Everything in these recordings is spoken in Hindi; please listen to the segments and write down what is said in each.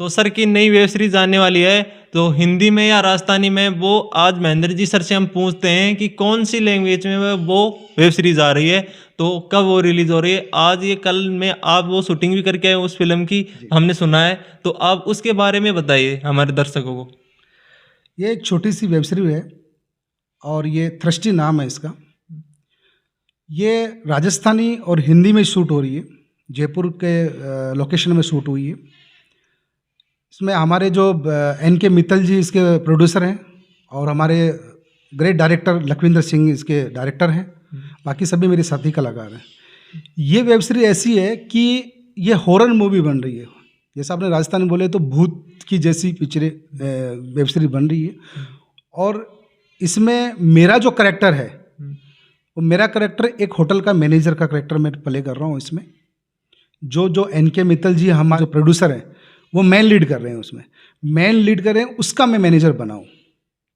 तो सर की नई वेब सीरीज आने वाली है, तो हिंदी में या राजस्थानी में, वो आज महेंद्र जी सर से हम पूछते हैं कि कौन सी लैंग्वेज में वो वेब सीरीज आ रही है, तो कब वो रिलीज हो रही है। आज ये कल में आप वो शूटिंग भी करके आए उस फिल्म की, हमने सुना है, तो आप उसके बारे में बताइए हमारे दर्शकों को। ये एक छोटी सी वेब सीरीज है और ये थ्रस्टी नाम है इसका। ये राजस्थानी और हिंदी में शूट हो रही है, जयपुर के लोकेशन में शूट हुई है। इसमें हमारे जो NK मित्तल जी इसके प्रोड्यूसर हैं और हमारे ग्रेट डायरेक्टर लखविंदर सिंह इसके डायरेक्टर हैं, बाकी सभी मेरे साथी कलाकार हैं। ये वेब सीरीज ऐसी है कि ये हॉरर मूवी बन रही है, जैसा आपने राजस्थान में बोले तो भूत की जैसी पिक्चरें वेब सीरीज बन रही है। और इसमें मेरा जो करेक्टर है वो मेरा करेक्टर एक होटल का मैनेजर का करेक्टर मैं प्ले कर रहा हूँ इसमें। जो NK मित्तल जी हमारे जो प्रोड्यूसर हैं वो मेन लीड कर रहे हैं, उसमें मेन लीड कर रहे हैं, उसका मैं मैनेजर बनाऊँ।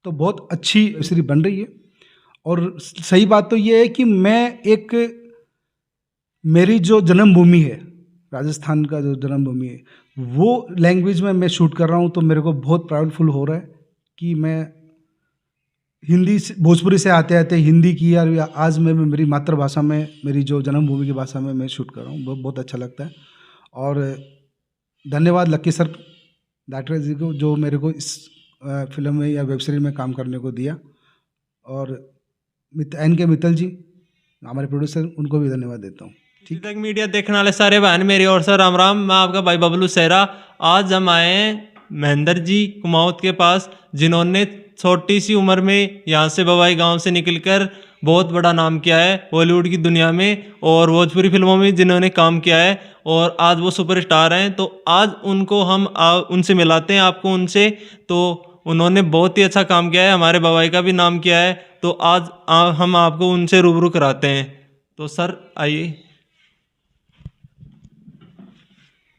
तो बहुत अच्छी सीरीज बन रही है। और सही बात तो ये है कि मैं एक मेरी जो जन्मभूमि है, राजस्थान का जो जन्मभूमि है, वो लैंग्वेज में मैं शूट कर रहा हूँ। तो मेरे को बहुत प्राउडफुल हो रहा है कि मैं हिंदी से भोजपुरी से आते आते हिंदी की, और आज मैं मेरी मातृभाषा में, मेरी जो जन्मभूमि की भाषा में मैं शूट कर रहा हूँ। बहुत अच्छा लगता है। और धन्यवाद लक्की सर डॉक्टर जी को, जो मेरे को इस फिल्म में या वेब सीरीज में काम करने को दिया। और NK मित्तल जी हमारे प्रोड्यूसर, उनको भी धन्यवाद देता हूँ। ठीक तक मीडिया देखने वाले सारे बहन मेरी ओर से राम राम। मैं आपका भाई बबलू सेहरा। आज हम आए हैं महेंद्र जी कुमाऊत के पास, जिन्होंने छोटी सी उम्र में यहाँ से बवाई गांव से निकलकर बहुत बड़ा नाम किया है बॉलीवुड की दुनिया में, और भोजपुरी फिल्मों में जिन्होंने काम किया है, और आज वो सुपरस्टार हैं। तो आज उनको हम उनसे मिलाते हैं आपको उनसे। तो उन्होंने बहुत ही अच्छा काम किया है, हमारे बवाई का भी नाम किया है। तो आज हम आपको उनसे रूबरू कराते हैं। तो सर आइए।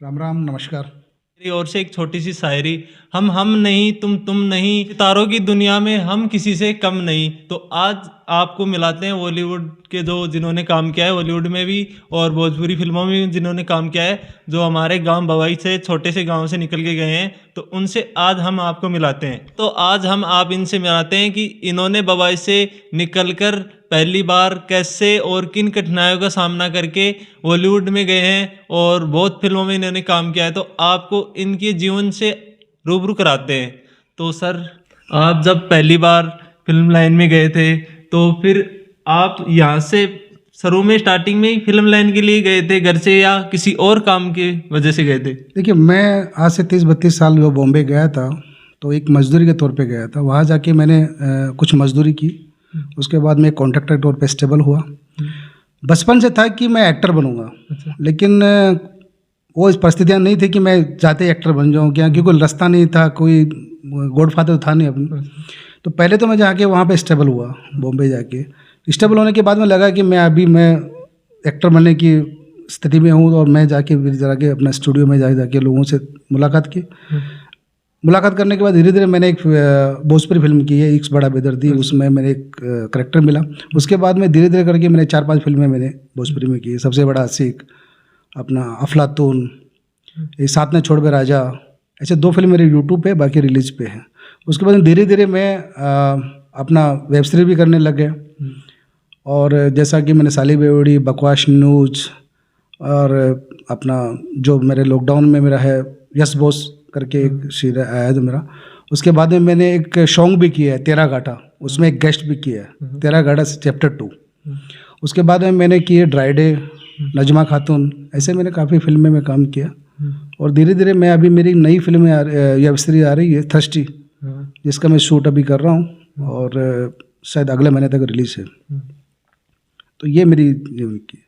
राम राम, नमस्कार। मेरी ओर से एक छोटी सी शायरी। हम नहीं, तुम नहीं, सितारों की दुनिया में हम किसी से कम नहीं। तो आज आपको मिलाते हैं बॉलीवुड के जो जिन्होंने काम किया है, बॉलीवुड में भी और भोजपुरी फिल्मों में भी जिन्होंने काम किया है, जो हमारे गांव बवाई से, छोटे से गांव से निकल के गए हैं। तो उनसे आज हम आपको मिलाते हैं। तो आज हम आप इनसे मिलाते हैं कि इन्होंने बवाई से निकलकर पहली बार कैसे और किन कठिनाइयों का सामना करके बॉलीवुड में गए हैं, और बहुत फिल्मों में इन्होंने काम किया है। तो आपको इनके जीवन से रूबरू कराते हैं। तो सर, आप जब पहली बार फिल्म लाइन में गए थे, तो फिर आप यहाँ से शुरू में स्टार्टिंग में ही फिल्म लाइन के लिए गए थे घर से, या किसी और काम की वजह से गए थे? देखिए, मैं आज से 30-32 साल वो बॉम्बे गया था, तो एक मजदूरी के तौर पे गया था। वहाँ जाके मैंने कुछ मजदूरी की। उसके बाद मैं कॉन्ट्रैक्टर के तौर पे स्टेबल हुआ। बचपन से था कि मैं एक्टर बनूंगा। लेकिन वो परिस्थितियाँ नहीं थी कि मैं जाते एक्टर बन जाऊँ, क्योंकि कोई रास्ता नहीं था, कोई गॉडफादर था नहीं अपना। तो पहले तो मैं जाके वहाँ पे स्टेबल हुआ, बॉम्बे जाके। स्टेबल होने के बाद में लगा कि मैं एक्टर बनने की स्थिति में हूँ, और मैं जाके अपना स्टूडियो में जाके लोगों से मुलाकात की। मुलाकात करने के बाद धीरे धीरे मैंने एक भोजपुरी फिल्म की है, इक्स बड़ा बेदर्दी, उसमें मैंने एक करेक्टर मिला। उसके बाद में धीरे धीरे करके मैंने 4-5 फिल्में मैंने भोजपुरी में की है। सबसे बड़ा आशिक, अपना अफलातून, ये साथ में छोड़ बे राजा, ऐसे 2 फिल्म मेरे यूट्यूब पे, बाकी रिलीज पे हैं। उसके बाद धीरे धीरे मैं अपना वेब सीरीज भी करने लग गया। और जैसा कि मैंने साली बेवड़ी, बकवास न्यूज, और अपना जो मेरे लॉकडाउन में मेरा है यस बॉस करके एक सीरियल आया था मेरा। उसके बाद में मैंने एक सॉन्ग भी किया है, तेरा घाटा, उसमें एक गेस्ट भी किया है, तेरा घाटा चैप्टर 2। उसके बाद में मैंने किए ड्राई डे, नजमा खातून, ऐसे मैंने काफ़ी फिल्में में काम किया। और धीरे धीरे मैं अभी मेरी नई फिल्म वेब सीरीज आ रही है थर्स्टी, जिसका मैं शूट अभी कर रहा हूँ, और शायद अगले महीने तक रिलीज है। तो ये मेरी जीवन की।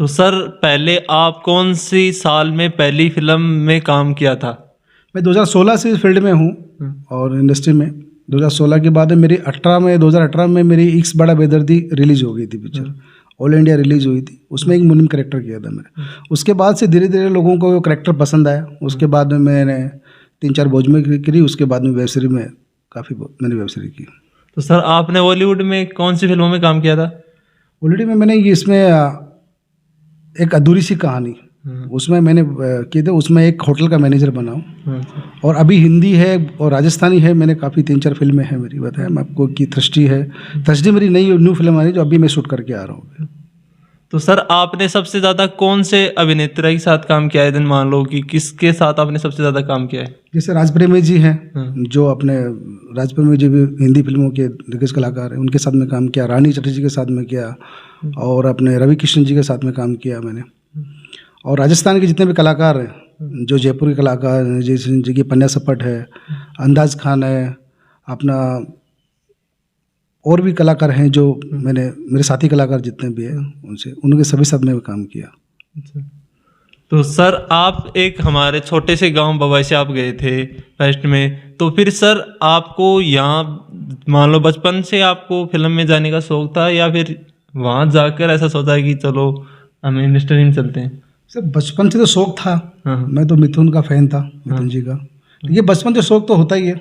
तो सर, पहले आप कौन सी साल में पहली फिल्म में काम किया था? मैं 2016 से इस फील्ड में हूँ और इंडस्ट्री में। 2016 के बाद मेरी 2018 में मेरी इक्स बड़ा बेदर्दी रिलीज हो गई थी पिक्चर, ऑल इंडिया रिलीज हुई थी। उसमें एक मुनीम करेक्टर किया था मैंने। उसके बाद से धीरे धीरे लोगों को वो करेक्टर पसंद आया। उसके बाद में मैंने 3-4 भोज में करी। उसके बाद में वेब सीरीज में काफ़ी मैंने वेब सीरीज की। तो सर, आपने बॉलीवुड में कौन सी फिल्मों में काम किया था? बॉलीवुड में मैंने इसमें एक अधूरी सी कहानी, उसमें मैंने किए थे। उसमें एक होटल का मैनेजर बना हूँ। और अभी हिंदी है और राजस्थानी है, मैंने काफ़ी 3-4 फिल्में हैं मेरी, बताया मैं आपको कि थ्रस्टी है। थ्रस्टी मेरी नई न्यू फिल्म आ रही है जो अभी मैं शूट करके आ रहा हूँ। तो सर आपने सबसे ज़्यादा कौन से अभिनेता के साथ काम किया है? दिन मान लो कि किसके साथ आपने सबसे ज़्यादा काम किया है? जैसे राजप्रेमी जी हैं, जो अपने राजप्रेमी जी भी हिंदी फिल्मों के दिग्गज कलाकार हैं, उनके साथ में काम किया। रानी चटर्जी के साथ में किया और अपने रवि किशन जी के साथ में काम किया मैंने। और राजस्थान के जितने भी कलाकार हैं, जो जयपुर के कलाकार हैं, जैसे जी की पन्या सपट है, अंदाज खान है, अपना और भी कलाकार हैं जो मैंने, मेरे साथी कलाकार जितने भी हैं उनसे, उनके सभी साथ में काम किया। तो सर आप एक हमारे छोटे से गांव बवाई से आप गए थे फर्स्ट में, तो फिर सर आपको यहाँ मान लो बचपन से आपको फिल्म में जाने का शौक था या फिर वहाँ जाकर ऐसा सोचा कि चलो हम इंडस्ट्री में चलते हैं? सर बचपन से तो शौक था। मैं तो मिथुन का फैन था, मिथुन जी का। ये बचपन से शौक तो होता ही है,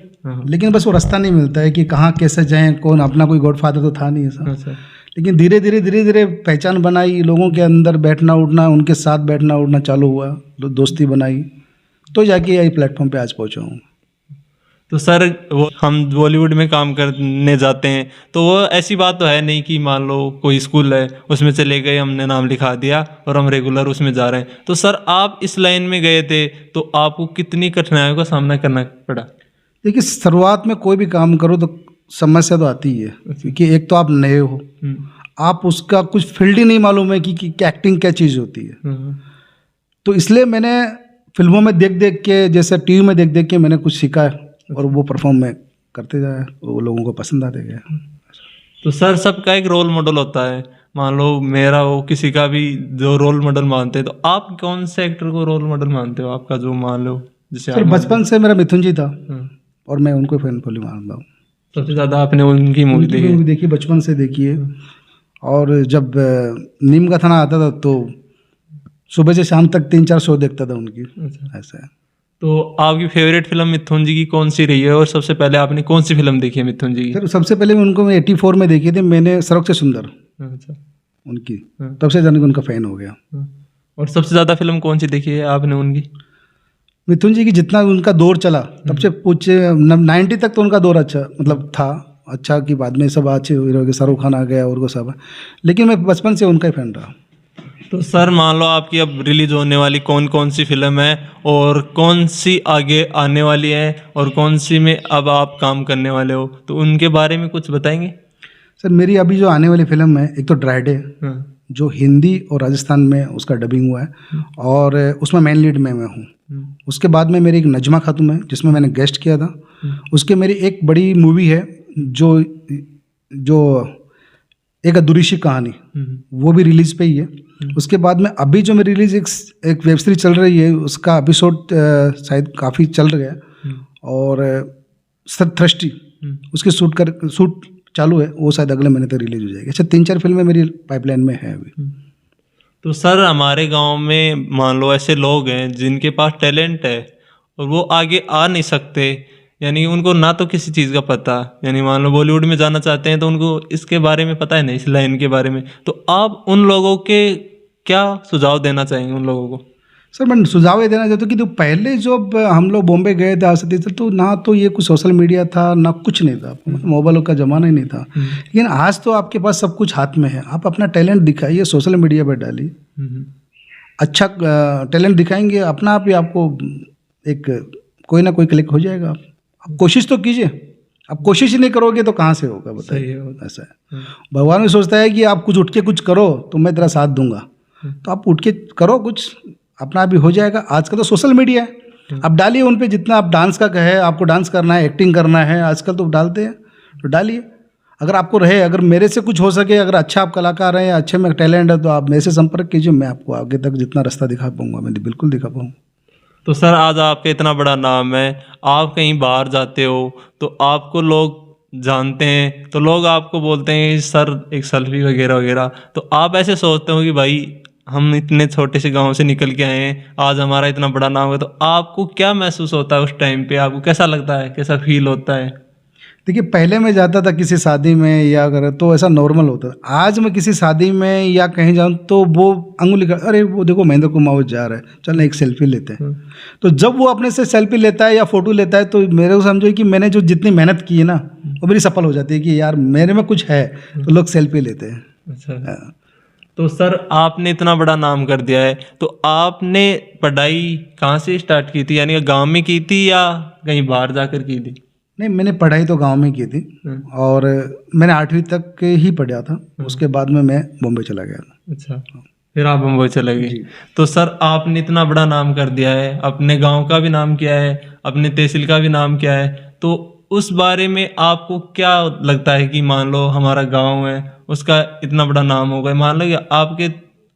लेकिन बस वो रास्ता नहीं मिलता है कि कहाँ कैसे जाएं। कौन अपना कोई गॉडफादर तो था नहीं ऐसा। लेकिन धीरे धीरे पहचान बनाई, लोगों के अंदर बैठना उठना, उनके साथ बैठना उठना चालू हुआ, दोस्ती बनाई, तो जाके यही प्लेटफॉर्म पे आज पहुंचा हूँ। तो सर वो हम बॉलीवुड में काम करने जाते हैं तो वो ऐसी बात तो है नहीं कि मान लो कोई स्कूल है उसमें चले गए, हमने नाम लिखा दिया और हम रेगुलर उसमें जा रहे हैं। तो सर आप इस लाइन में गए थे तो आपको कितनी कठिनाइयों का सामना करना पड़ा? देखिए शुरुआत में कोई भी काम करो तो समस्या तो आती ही है, क्योंकि एक तो आप नए हो, आप उसका कुछ फील्ड ही नहीं मालूम है कि एक्टिंग क्या चीज़ होती है। तो इसलिए मैंने फिल्मों में देख देख के, जैसे टीवी में देख देख के मैंने कुछ सीखा है और वो परफॉर्म में करते जाए, वो लोगों को पसंद आते गए। तो सर सबका एक रोल मॉडल होता है, मान लो मेरा हो, किसी का भी जो रोल मॉडल मानते हैं, तो आप कौन से एक्टर को रोल मॉडल मानते हो? आपका जो मान लो जैसे सर बचपन से मेरा मिथुन जी था और मैं उनको फैन फॉलो मानता हूँ। सबसे ज़्यादा आपने उनकी मूवी देखी बचपन से देखी है। और जब नीम का थाना आता था तो सुबह से शाम तक 3-4 शो देखता था उनकी। ऐसा है। तो आपकी फेवरेट फिल्म मिथुन जी की कौन सी रही है और सबसे पहले आपने कौन सी फिल्म देखी है मिथुन जी की? सर सबसे पहले उनको मैं 84 में देखी थी मैंने, सड़क से सुंदर। अच्छा। उनकी तब से जाने उनका फैन हो गया। और सबसे ज़्यादा फिल्म कौन सी देखी है आपने उनकी? मिथुन जी की जितना उनका दौर चला तब से पूछे 90 तक तो उनका दौर अच्छा मतलब था, अच्छा कि बाद में सब अच्छे हीरो के शाहरुख खान आ गया और वो सब, लेकिन मैं बचपन से उनका ही फैन रहा। तो सर मान लो आपकी अब रिलीज होने वाली कौन कौन सी फिल्म है और कौन सी आगे आने वाली है और कौन सी में अब आप काम करने वाले हो, तो उनके बारे में कुछ बताएंगे? सर मेरी अभी जो आने वाली फिल्म है, एक तो ड्राई डे जो हिंदी और राजस्थान में उसका डबिंग हुआ है और उसमें मेन लीड में मैं हूँ। उसके बाद में मेरी एक नजमा खातून है जिसमें मैंने गेस्ट किया था। उसके मेरी एक बड़ी मूवी है जो एक अधूरी कहानी, वो भी रिलीज पे ही है। उसके बाद में अभी जो मेरी रिलीज एक वेब सीरीज चल रही है, उसका एपिसोड शायद काफ़ी चल रहा है और थ्रस्टी उसकी शूट चालू है, वो शायद अगले महीने तक रिलीज हो जाएगी। अच्छा 3-4 फिल्में मेरी पाइपलाइन में है अभी। तो सर हमारे गांव में मान लो ऐसे लोग हैं जिनके पास टैलेंट है और वो आगे आ नहीं सकते, यानी उनको ना तो किसी चीज़ का पता, यानी मान लो बॉलीवुड में जाना चाहते हैं तो उनको इसके बारे में पता है नहीं, इस लाइन के बारे में, तो आप उन लोगों के क्या सुझाव देना चाहेंगे उन लोगों को? सर मैं सुझाव ये देना चाहता हूँ कि तो पहले जब हम लोग बॉम्बे गए थे आज से तो ना तो ये कुछ सोशल मीडिया था ना कुछ नहीं था, मोबाइल का ज़माना ही नहीं था। लेकिन आज तो आपके पास सब कुछ हाथ में है, आप अपना टैलेंट दिखाइए, सोशल मीडिया पर डालिए, अच्छा टैलेंट दिखाएंगे अपना आप ही आपको एक कोई ना कोई क्लिक हो जाएगा। आप कोशिश तो कीजिए, आप कोशिश ही नहीं करोगे तो कहाँ से होगा बताइए। ऐसा है, भगवान भी सोचता है कि आप कुछ उठ के कुछ करो तो मैं तेरा साथ दूंगा, तो आप उठ के करो कुछ, अपना भी हो जाएगा। आजकल तो सोशल मीडिया है, आप डालिए उन पे जितना आप डांस का कहे, आपको डांस करना है, एक्टिंग करना है, आजकल तो डालते हैं, तो डालिए। अगर आपको रहे, अगर मेरे से कुछ हो सके, अगर अच्छा आप कलाकार हैं, अच्छे में टैलेंट है, तो आप मेरे से संपर्क कीजिए, मैं आपको आगे तक जितना रास्ता दिखा पाऊँगा मैं बिल्कुल दिखा पाऊँगा। तो सर आज आपका इतना बड़ा नाम है, आप कहीं बाहर जाते हो तो आपको लोग जानते हैं, तो लोग आपको बोलते हैं सर एक सेल्फी वगैरह वगैरह, तो आप ऐसे सोचते हो कि भाई हम इतने छोटे से गांव से निकल के आए हैं, आज हमारा इतना बड़ा नाम है, तो आपको क्या महसूस होता है उस टाइम पे? आपको कैसा लगता है, कैसा फील होता है? देखिए पहले मैं जाता था किसी शादी में या अगर तो ऐसा नॉर्मल होता था। आज मैं किसी शादी में या कहीं जाऊँ तो वो अंगुली कर, अरे वो देखो महेंद्र कुमार जा रहा है, चल ना एक सेल्फी लेते हैं। तो जब वो अपने से सेल्फी लेता है या फोटो लेता है तो मेरे को समझो कि मैंने जो जितनी मेहनत की है ना वो मेरी सफल हो जाती है कि यार मेरे में कुछ है, तो लोग सेल्फी लेते हैं। अच्छा, तो सर आपने इतना बड़ा नाम कर दिया है, तो आपने पढ़ाई कहाँ से स्टार्ट की थी? यानी गांव में की थी या कहीं बाहर जाकर की थी? नहीं, मैंने पढ़ाई तो गांव में की थी और मैंने 8वीं तक ही पढ़ा था। उसके बाद में मैं बॉम्बे चला गया था। अच्छा, फिर आप बम्बई चले गए। तो सर आपने इतना बड़ा नाम कर दिया है, अपने गांव का भी नाम किया है, अपने तहसील का भी नाम किया है, तो उस बारे में आपको क्या लगता है कि मान लो हमारा गांव है उसका इतना बड़ा नाम हो गया, मान लो कि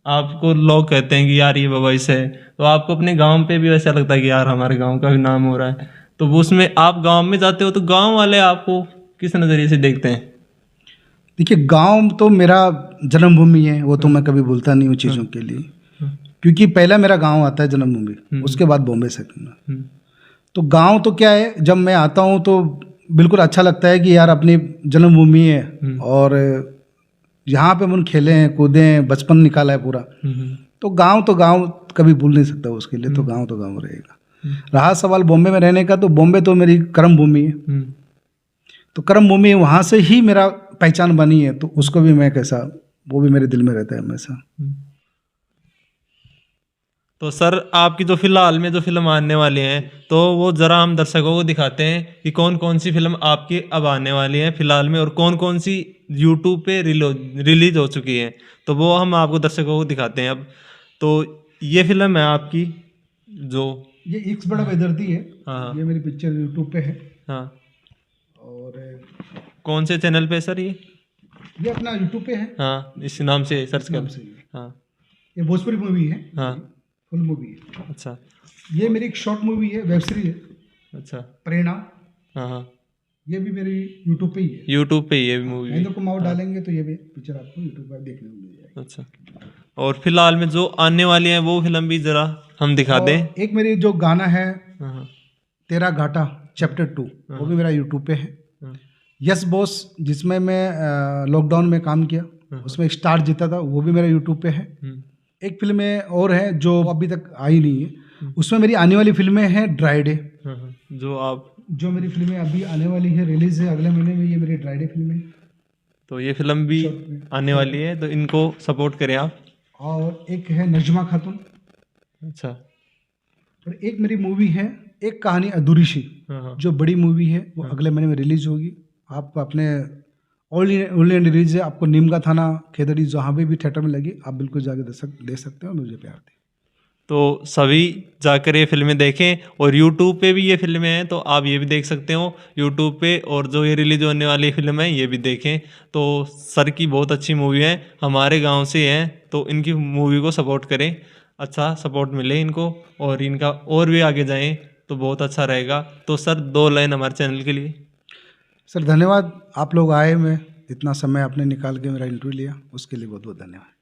आपको लोग कहते हैं कि यार ये बम्बई से है, तो आपको अपने गांव पे भी वैसा लगता है कि यार हमारे गांव का भी नाम हो रहा है, तो वो उसमें आप गांव में जाते हो तो गांव वाले आपको किस नज़रिए से देखते हैं? देखिए गांव तो मेरा जन्मभूमि है, वो तो मैं कभी भूलता नहीं हूँ चीज़ों के लिए, क्योंकि पहला मेरा गांव आता है जन्मभूमि, उसके बाद बॉम्बे सेकंड। तो गांव तो क्या है, जब मैं आता हूँ तो बिल्कुल अच्छा लगता है कि यार अपनी जन्मभूमि है और यहाँ पे हम खेले हैं, कूदे हैं, बचपन निकाला है पूरा। तो गांव कभी भूल नहीं सकता, उसके लिए तो गांव रहेगा। रहा सवाल बॉम्बे में रहने का, तो बॉम्बे तो मेरी कर्म भूमि है, तो कर्म भूमि वहाँ से ही मेरा पहचान बनी है, तो उसको भी मैं कैसा, वो भी मेरे दिल में रहता है हमेशा। तो सर आपकी जो फिलहाल में जो फिल्म आने वाली हैं, तो वो ज़रा हम दर्शकों को दिखाते हैं कि कौन कौन सी फिल्म आपकी अब आने वाली है फिलहाल में, और कौन कौन सी यूट्यूब पे रिलीज हो चुकी है, तो वो हम आपको दर्शकों को दिखाते हैं अब। तो ये फिल्म है आपकी, जो ये इक्स बड़ा बेदर्दी है। हाँ, ये मेरी पिक्चर यूट्यूब पे है। हाँ, और कौन से चैनल पे सर ये अपना यूट्यूब पे है। हाँ, इस नाम से सर्च कर। हाँ, ये भोजपुरी मूवी है। हाँ, फुल मूवी है। अच्छा, ये मेरी एक शॉर्ट मूवी है, वेब सीरीज है। अच्छा, प्रेरणा। हाँ, हाँ, ये भी मेरी यूट्यूब पे ही है। यूट्यूब पे ये भी मूवी। महेंद्र कुमार डालेंगे तो ये भी पिक्चर आपको यूट्यूब पर देखने को मिल जाएगी। अच्छा, और फिलहाल में जो आने वाली है वो फिल्म भी जरा हम दिखा दें। एक मेरी जो गाना है हाँ, तेरा घाटा चैप्टर 2, वो भी मेरा यूट्यूब पे है। यस बॉस, जिसमें मैं लॉकडाउन में काम किया, उसमें एक स्टार जीता था, वो भी मेरा यूट्यूब पे है। एक फिल्में और है जो अभी तक आई नहीं है, उसमें मेरी आने वाली फिल्में हैं ड्राई डे, जो मेरी फिल्में अभी आने वाली है, रिलीज है अगले महीने में, ये मेरी ड्राई डे फिल्म है। तो ये फिल्म भी आने वाली है, तो इनको सपोर्ट करें आप। और एक है नजमा खातून। अच्छा, और एक मेरी मूवी है एक कहानी अधूरी सी, जो बड़ी मूवी है, वो अगले महीने में रिलीज होगी। आप अपने ऑल इंडिया रिलीज है, आपको नीम का थाना खेदड़ी जहाँ भी थिएटर में लगी, आप बिल्कुल जाके दे सकते हो, मुझे प्यार दें। तो सभी जाकर ये फिल्में देखें, और यूट्यूब पे भी ये फिल्में हैं, तो आप ये भी देख सकते हो यूट्यूब पे, और जो ये रिलीज होने वाली फिल्म है ये भी देखें। तो सर की बहुत अच्छी मूवी है, हमारे गांव से हैं, तो इनकी मूवी को सपोर्ट करें, अच्छा सपोर्ट मिले इनको, और इनका और भी आगे जाएं तो बहुत अच्छा रहेगा। तो सर 2 लाइन हमारे चैनल के लिए। सर धन्यवाद, आप लोग आए, मैं इतना समय आपने निकाल के मेरा इंटरव्यू लिया, उसके लिए बहुत बहुत धन्यवाद।